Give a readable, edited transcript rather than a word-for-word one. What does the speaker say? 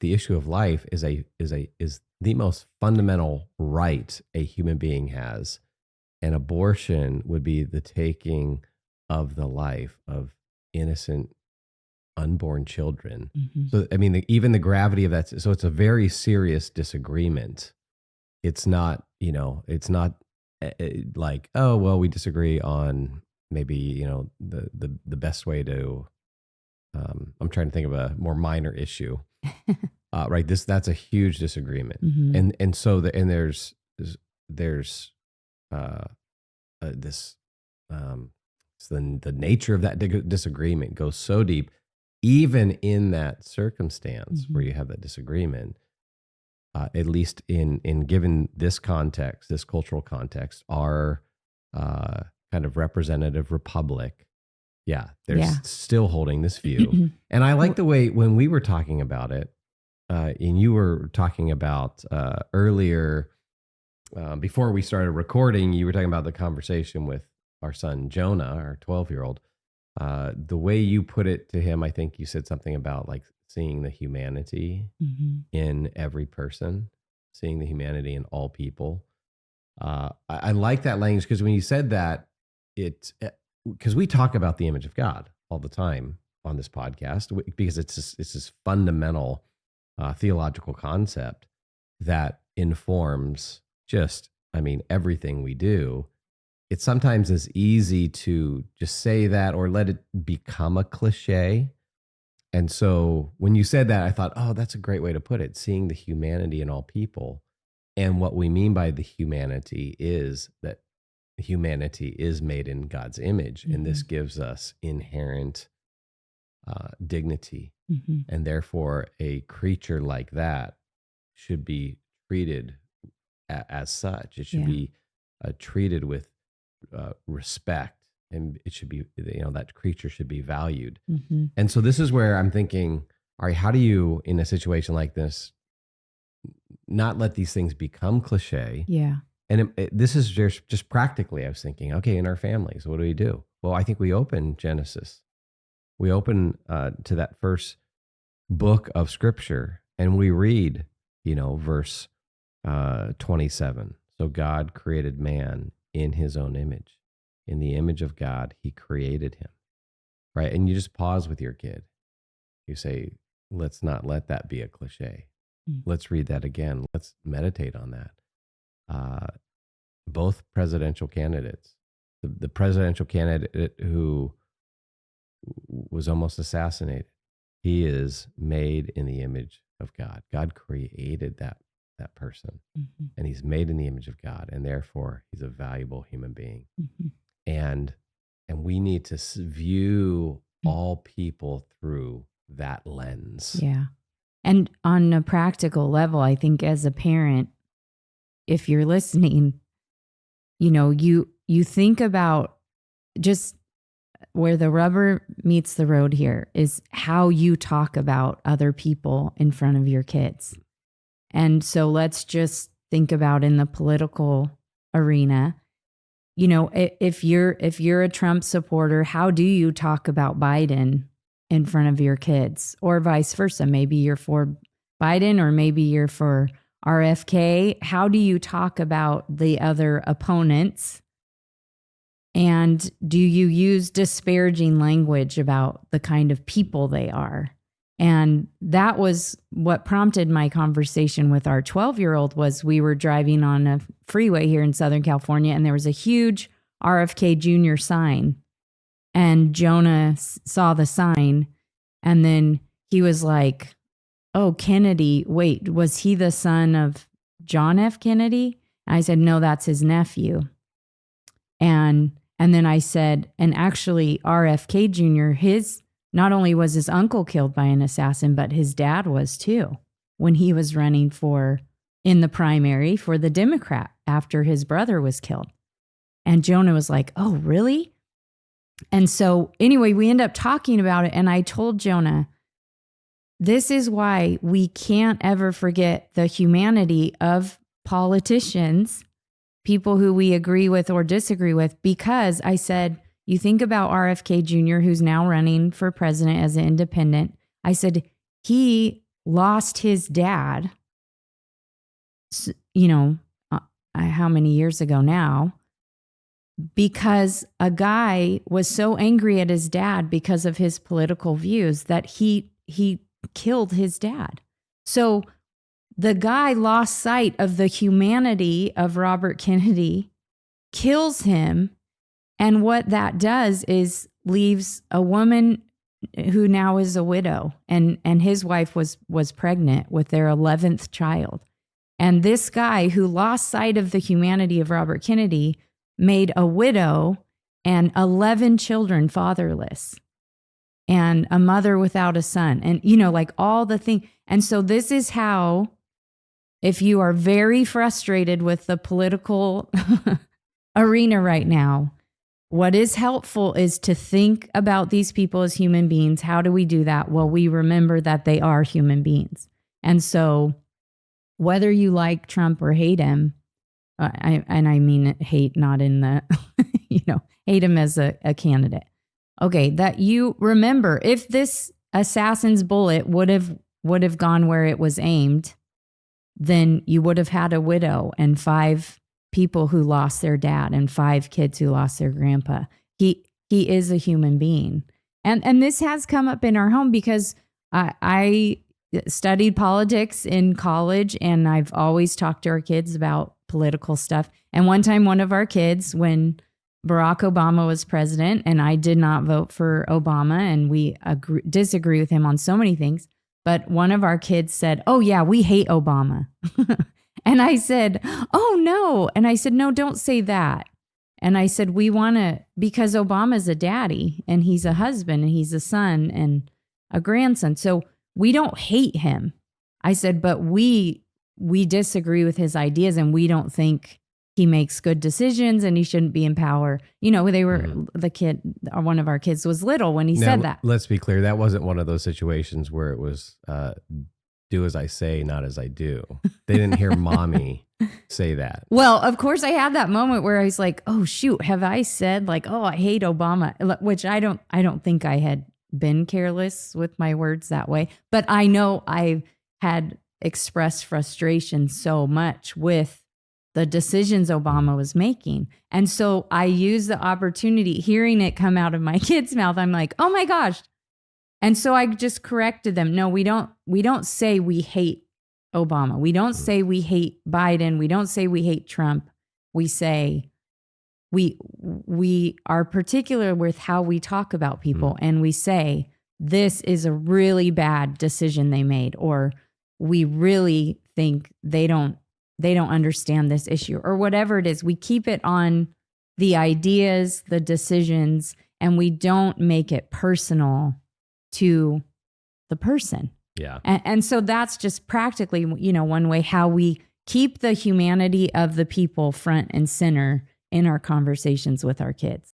the issue of life is the most fundamental right a human being has, and abortion would be the taking of the life of innocent unborn children. Mm-hmm. So I mean, even the gravity of that. So it's a very serious disagreement. It's not, it's not like, oh well, we disagree on maybe the best way to. I'm trying to think of a more minor issue. Right. That's a huge disagreement. Mm-hmm. And so there's this, so the nature of that disagreement goes so deep, even in that circumstance Mm-hmm. where you have that disagreement, at least in given this context, this cultural context, our kind of representative republic. Yeah. They're still holding this view. And I like the way when we were talking about it, and you were talking about earlier, before we started recording, you were talking about the conversation with our son, Jonah, our 12-year-old. The way you put it to him, I think you said something about like seeing the humanity Mm-hmm. in every person, seeing the humanity in all people. I like that language because when you said that, because we talk about the image of God all the time on this podcast, because it's this fundamental theological concept that informs everything we do. It sometimes is easy to just say that or let it become a cliche. And so when you said that, I thought, oh, that's a great way to put it, seeing the humanity in all people. And what we mean by the humanity is that humanity is made in God's image. Mm-hmm. And this gives us inherent dignity. Mm-hmm. And therefore, a creature like that should be treated as such. It should be treated with respect, and it should be, that creature should be valued. Mm-hmm. And so this is where I'm thinking, all right, how do you, in a situation like this, not let these things become cliche? Yeah. And this is just practically, I was thinking, okay, in our families, what do we do? Well, I think we open Genesis. We open to that first book of Scripture, and we read, verse 27. So God created man in his own image. In the image of God, he created him. Right? And you just pause with your kid. You say, let's not let that be a cliche. Let's read that again. Let's meditate on that. Both presidential candidates, the presidential candidate who was almost assassinated, he is made in the image of God. God created that person, Mm-hmm. and he's made in the image of God, and therefore he's a valuable human being. Mm-hmm. And we need to view all people through that lens. Yeah. And on a practical level, I think as a parent, if you're listening, you think about just where the rubber meets the road here is how you talk about other people in front of your kids. And so let's just think about in the political arena, if you're a Trump supporter, how do you talk about Biden in front of your kids, or vice versa? Maybe you're for Biden, or maybe you're for RFK. How do you talk about the other opponents? And do you use disparaging language about the kind of people they are? And that was what prompted my conversation with our 12-year-old. Was we were driving on a freeway here in Southern California, and there was a huge RFK Jr. sign. And Jonah saw the sign, and then he was like, oh, Kennedy, wait, was he the son of John F. Kennedy? And I said, no, that's his nephew. And then I said, and actually RFK Jr., not only was his uncle killed by an assassin, but his dad was too, when he was running in the primary for the Democrat after his brother was killed. And Jonah was like, oh, really? And so anyway, we end up talking about it. And I told Jonah, this is why we can't ever forget the humanity of politicians, people who we agree with or disagree with, because I said, you think about RFK Jr., who's now running for president as an independent. I said, he lost his dad, how many years ago now, because a guy was so angry at his dad because of his political views that he killed his dad. So the guy lost sight of the humanity of Robert Kennedy, kills him, and what that does is leaves a woman who now is a widow, and his wife was pregnant with their 11th child. And this guy who lost sight of the humanity of Robert Kennedy made a widow and 11 children fatherless and a mother without a son, and like all the things. And so this is how, if you are very frustrated with the political arena right now, what is helpful is to think about these people as human beings. How do we do that? Well, we remember that they are human beings. And so whether you like Trump or hate him, I mean hate not in the, hate him as a candidate. Okay, that you remember, if this assassin's bullet would have gone where it was aimed, then you would have had a widow and 5 people who lost their dad and 5 kids who lost their grandpa. He is a human being. And this has come up in our home because I studied politics in college, and I've always talked to our kids about political stuff. And one time, one of our kids, when Barack Obama was president, and I did not vote for Obama, and we disagree with him on so many things, but one of our kids said, "Oh yeah, we hate Obama." And I said, "Oh no." And I said, "No, don't say that." And I said, "We want to, because Obama's a daddy, and he's a husband, and he's a son and a grandson. So we don't hate him." I said, "But we disagree with his ideas, and we don't think he makes good decisions, and he shouldn't be in power." They were one of our kids was little when he said that. Let's be clear. That wasn't one of those situations where it was do as I say, not as I do. They didn't hear mommy say that. Well, of course, I had that moment where I was like, "Oh shoot, have I said like, oh, I hate Obama?" Which I don't think I had been careless with my words that way, but I know I had expressed frustration so much with the decisions Obama was making. And so I used the opportunity, hearing it come out of my kid's mouth. I'm like, "Oh my gosh." And so I just corrected them. "No, we don't say we hate Obama. We don't say we hate Biden. We don't say we hate Trump. We say we are particular with how we talk about people, and we say this is a really bad decision they made, or we really think they don't understand this issue," or whatever it is. We keep it on the ideas, the decisions, and we don't make it personal to the person. Yeah. And so that's just practically, one way how we keep the humanity of the people front and center in our conversations with our kids.